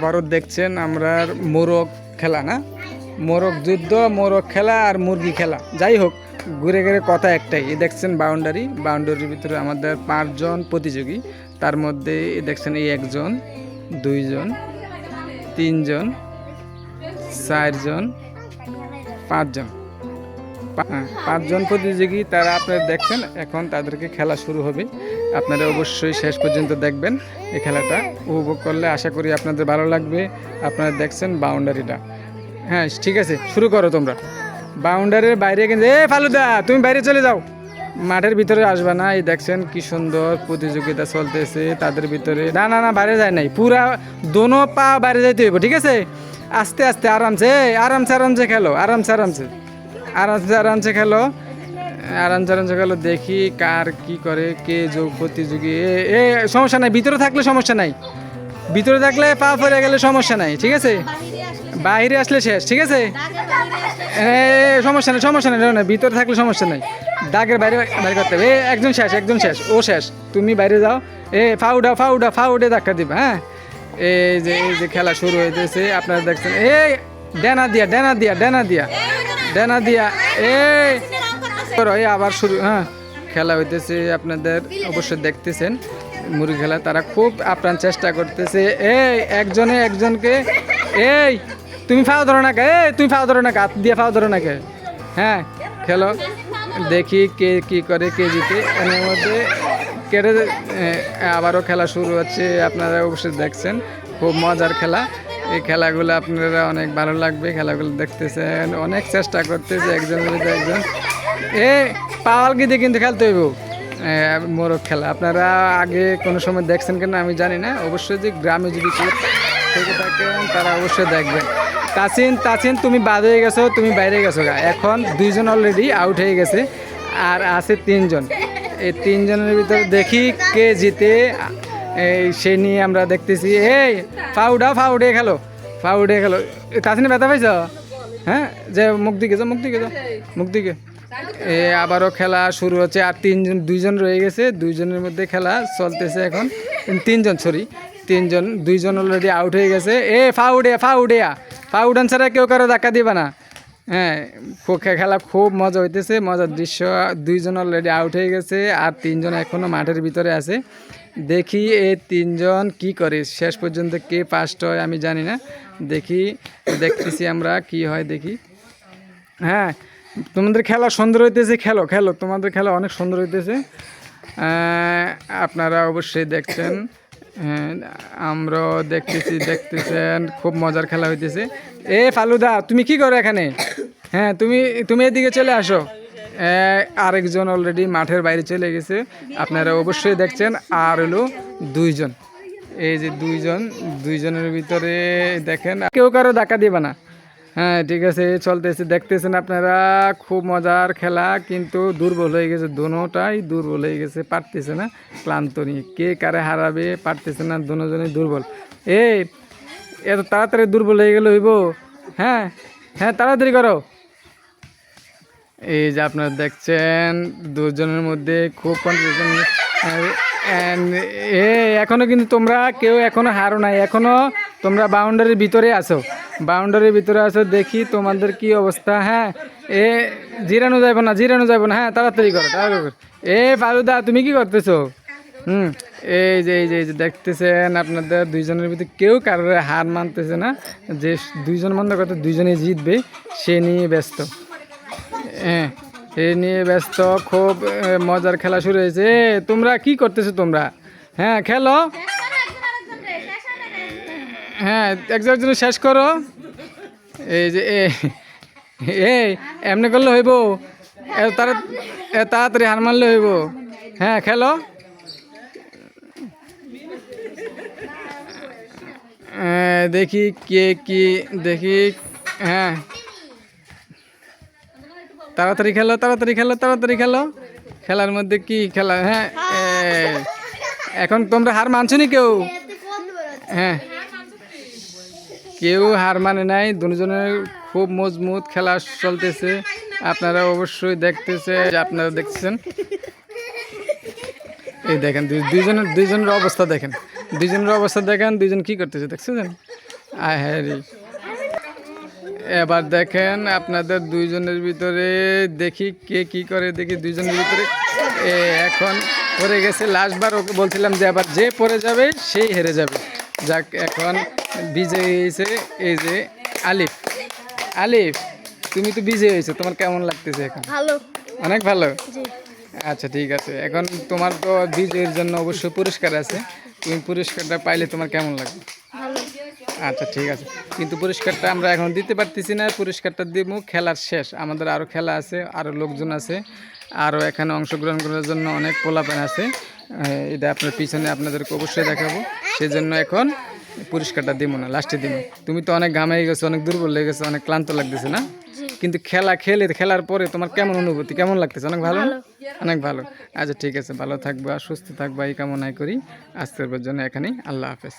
আবারও দেখছেন আমরা মোরগ খেলা না, মোরগ যুদ্ধ, মোরগ খেলা আর মুরগি খেলা, যাই হোক ঘুরে ঘুরে কথা একটাই। এই দেখছেন বাউন্ডারির ভিতরে আমাদের 5 জন প্রতিযোগী। তার মধ্যে দেখছেন এই 1 জন, 2 জন, 3 জন, 4 জন, 5 জন, 5 জন প্রতিযোগী। তারা আপনারা দেখছেন, এখন তাদেরকে খেলা শুরু হবে। আপনারা অবশ্যই শেষ পর্যন্ত দেখবেন। এই খেলাটা উপভোগ করলে আশা করি আপনাদের ভালো লাগবে। আপনারা দেখছেন বাউন্ডারিটা। হ্যাঁ ঠিক আছে, শুরু করো তোমরা। বাউন্ডারির বাইরে কিন্তু ফালুদা তুমি বাইরে চলে যাও, মাঠের ভিতরে আসবে না। এই দেখছেন কি সুন্দর প্রতিযোগিতা চলতেছে তাদের ভিতরে। না না না, বাইরে যায় নাই, পুরা দোনো পা বাইরে যাইতে হইব, ঠিক আছে? আস্তে আস্তে আরামসে আরামসে আরামসে খেলো, আরামসে আরামসে আরামসে আরামসে খেলো, আরামসে আরামসে খেলো। দেখি কার কি করে, কে যোগ প্রতিযোগী। এ সমস্যা নাই, ভিতরে থাকলে সমস্যা নাই, ভিতরে থাকলে পা পড়ে গেলে সমস্যা নাই, ঠিক আছে? বাইরে আসলে শেষ, ঠিক আছে? সমস্যা নেই, সমস্যা নেই, ভিতরে থাকলে সমস্যা নেই। দাগের বাইরে বাইরে করতে হবে। একজন শেষ, একজন শেষ, ও শেষ, তুমি বাইরে যাও। ফাউডা ফাউডা ফাউডে ধাক্কা দিবা। হ্যাঁ, এই যে খেলা শুরু হয়েছে, আপনারা দেখছেন। ডেনা দিয়া ডেনা দিয়া ডেনা দিয়া ডেনা দিয়া আবার শুরু। হ্যাঁ, খেলা হইতেছে, আপনাদের অবশ্যই দেখতেছেন মুরগি খেলা। তারা খুব আপ্রাণ চেষ্টা করতেছে। একজনে একজনকে তুমি ফাও ধরো না কে, তুমি ফাও ধরো না, হাত দিয়ে ফাও ধরো না কে। হ্যাঁ, খেলো, দেখি কে কি করে, কে জিতে। এর মধ্যে কেটে আবারও খেলা শুরু হচ্ছে। আপনারা অবশ্যই দেখছেন, খুব মজার খেলা। এই খেলাগুলো আপনারা অনেক ভালো লাগবে। খেলাগুলো দেখতেছেন, অনেক চেষ্টা করতেছে একজনের মধ্যে একজন। পাওয়াল গিয়ে কিন্তু খেলতে হইব মোরগ খেলা। আপনারা আগে কোনো সময় দেখছেন কিনা আমি জানি না, অবশ্যই যে গ্রামে যদি কেউ থেকে থাকেন তারা অবশ্যই দেখবেন। তাসিন তুমি বাদ হয়ে গেছো, তুমি বাইরে গেছো গা। এখন 2 জন অলরেডি আউট হয়ে গেছে, আর আছে 3 জন। এই 3 জনের ভিতরে দেখি কে জিতে, সে নিয়ে আমরা দেখতেছি। ফাউডে খেলো, ফাউডে খেলো। তাসিনে ব্যথা পাইছ? হ্যাঁ, যে মুখ দিকে যাও, মুখ দিকে যাও, মুখ দিকে। আবারও খেলা শুরু হচ্ছে। আর 2 জন রয়ে গেছে, 2 জনের মধ্যে খেলা চলতেছে এখন। 3 জন, সরি 3 জন, 2 জন অলরেডি আউট হয়ে গেছে। ফাউডান ছাড়া কেউ কারো ধাক্কা দিবে না। হ্যাঁ, খেলা খুব মজা হইতেছে, মজার দৃশ্য। 2 জন অলরেডি আউট হয়ে গেছে, আর 3 জন এখনও মাঠের ভিতরে আছে। দেখি এই 3 জন কি করে, শেষ পর্যন্ত কে ফার্স্ট হয় আমি জানি না। দেখতেছি আমরা কি হয়, দেখি। হ্যাঁ, তোমাদের খেলা সুন্দর হইতেছে, খেলো খেলো, তোমাদের খেলা অনেক সুন্দর হইতেছে। আপনারা অবশ্যই দেখছেন, আমরাও দেখতেছেন, খুব মজার খেলা হইতেছে। ফালুদা তুমি কি করো এখানে? হ্যাঁ, তুমি এদিকে চলে আসো। আরেকজন অলরেডি মাঠের বাইরে চলে গেছে, আপনারা অবশ্যই দেখছেন। আর হলো 2 জন, এই যে 2 জনের ভিতরে দেখেন কেউ কারো ধাক্কা দিবে না। হ্যাঁ ঠিক আছে, চলতেছে, দেখতেছেন আপনারা, খুব মজার খেলা। কিন্তু দুর্বল হয়ে গেছে, দোনোটাই দুর্বল হয়ে গেছে, পারতেছে না, ক্লান্ত নিয়ে। কে কারে হারাবে পারতেছে না, দুজনেই দুর্বল। এত তাড়াতাড়ি দুর্বল হয়ে গেলে হইব? হ্যাঁ হ্যাঁ, তাড়াতাড়ি করো। এই যে আপনারা দেখছেন 2 জনের মধ্যে খুব কম্পিটিশন। এখনো কিন্তু তোমরা কেউ এখনো হারো নাই, এখনো তোমরা বাউন্ডারির ভিতরে আছো, বাউন্ডারির ভিতরে আছো। দেখি তোমাদের কি অবস্থা। হ্যাঁ, জিরানো যাইব না, জিরানো যাইব না। হ্যাঁ, তাড়াতাড়ি করো, তাড়াতাড়ি করো। ফালুদা তুমি কি করতেছো? এই যে দেখতেছেন আপনাদের 2 জনের ভিতরে কেউ কারোর হার মানতেছে না। যে 2 জন মন্দ কথা, 2 জনেই জিতবে সে নিয়ে ব্যস্ত। হ্যাঁ, এ নিয়ে ব্যস্ত, খুব মজার খেলা শুরু হয়েছে। তোমরা কি করতেছো তোমরা? হ্যাঁ, খেলো। হ্যাঁ, একজন শেষ করো। এই যে এমনি করলে হইব? তাড়াতাড়ি হার মারলে হইব? হ্যাঁ, খেলো। দেখি কে কি, দেখি। হ্যাঁ, তাড়াতাড়ি খেলো, তাড়াতাড়ি খেলো, তাড়াতাড়ি খেলো। খেলার মধ্যে কি খেলা? হ্যাঁ, এখন তোমরা হার মানছো নি কেউ? হ্যাঁ, কেউ হার মানে নাই, 2 জনের খুব মজবুত খেলা চলতেছে। আপনারা অবশ্যই দেখতেছে, আপনারা দেখছেন। এই দেখেন 2 জনের অবস্থা দেখেন, 2 জনের অবস্থা দেখেন, 2 জন কি করতেছে দেখছেন? আহেরি। এবার দেখেন আপনাদের দুইজনের ভিতরে দেখি কে কি করে, দেখি দুইজনের ভিতরে এখন পড়ে গেছে লাস্টবার। ওকে বলছিলাম যে আবার যে পড়ে যাবে সেই হেরে যাবে। যাক, এখন বিজয়ী হয়েছে এই যে আলিফ। আলিফ, তুমি তো বিজয়ী হয়েছো, তোমার কেমন লাগতেছে এখন? ভালো। অনেক ভালো। জি। আচ্ছা ঠিক আছে, এখন তোমার তো বিজয়ের জন্য অবশ্যই পুরস্কার আছে, তুমি পুরস্কারটা পাইলে তোমার কেমন লাগবে? ভালো। আচ্ছা ঠিক আছে, কিন্তু পুরস্কারটা আমরা এখন দিতে পারতেছি না, পুরস্কারটা দিব খেলার শেষ। আমাদের আরও খেলা আছে, আরও লোকজন আছে, আরও এখানে অংশগ্রহণ করার জন্য অনেক পোলাপান আছে। এটা আপনার পিছনে আপনাদেরকে অবশ্যই দেখাবো, সেজন্য এখন পুরস্কারটা দিব না, লাস্টে দিব। তুমি তো অনেক ঘামে গেছো, অনেক দুর্বল হয়ে গেছো, অনেক ক্লান্ত লাগতেছে না? কিন্তু খেলার পরে তোমার কেমন অনুভূতি, কেমন লাগতেছে? অনেক ভালো না? অনেক ভালো। আচ্ছা ঠিক আছে, ভালো থাকবা, সুস্থ থাকবা, এই কামনাই করি। আজকের জন্য এখানেই, আল্লাহ হাফেজ।